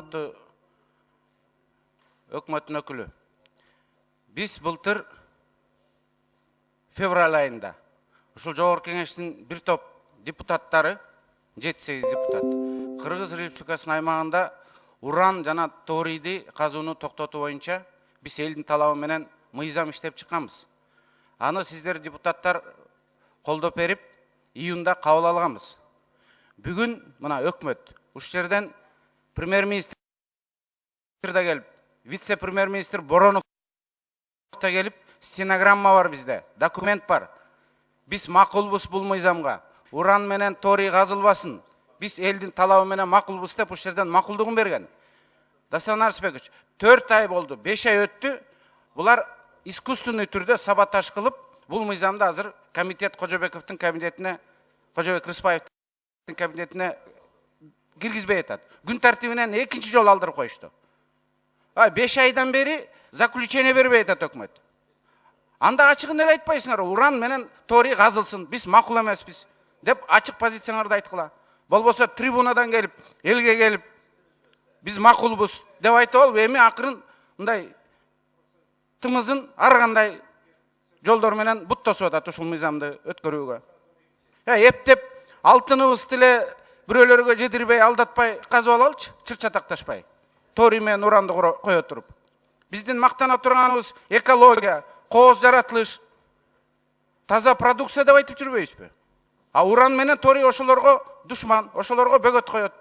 урматтуу өкмөттүн өкүлү. Биз былтыр февраль айында ушул жогорку кеңештин бир топ депутаттары, 7-8 депутат, Кыргыз Республикасынын аймагында уран жана торийди казууну токтотуу боюнча биз элдин талабы менен мыйзам иштеп чыкканбыз. Аны сиздер депутаттар колдоп берип, июнда кабыл алганбыз. Бүгүн мына өкмөт ушул жерден премьер-министр да келип, вице-премьер-министр Боронов да келип, стенограмма бар бизде, документ бар. Биз макулбуз бул мыйзамга. Уран менен торий казылбасын. Биз элдин талабы менен макулбуз деп ушул жерден макулдугун берген. Дастан Арсбекович, 4 ай болду, 5 ай өттү. Булар искусственный түрдө саботаж кылып, бул мыйзамды азыр комитет Кожобековдун кабинетине, Кожобек Рыспаевдин кабинетине киргизбей атат. Күн тартибинен экинчи жолу алдырып коюшту. 5 айдан бери заключение бербей атат өкмөт. Анда ачыгын эле айтпайсыңар, уран менен торий казылсын, биз макул эмеспиз деп ачык позицияңарды айткыла. Болбосо трибунадан келип, элге келип, биз макулбуз деп айтып алып, эми акырын мындай тымызын ар кандай жолдор менен бут тосуп атат ушул мыйзамды өткөрүүгө. Эптеп алтыныбызды эле бирөөлөргө жедирбей, алдатпай казып алалычы, чырчатакташпай. Торий менен уранды кое туруп. Биздин мактана турганыбыз экология, кооз жаратылыш, таза продукция деп айтып жүрбөйбүзбү? А уран менен торий ошолорго душман, ошолорго бөгөт коет.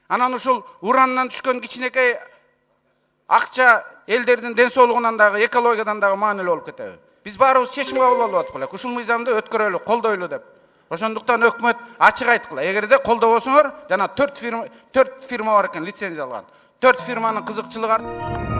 Анан ушул урандан түшкөн кичинекей акча элдердин ден соолугунан дагы, экологиядан дагы маанилүү болуп кетеби? Биз баарыбыз чечим кабыл алып аткыла, ушул мыйзамды өткөрөлү, колдойлу деп. Ошондуктан өкмөт ачык айткыла. Эгерде колдобосоңор, жана 4 фирма бар экен лицензия алган. 4 фирманын кызыкчылыгы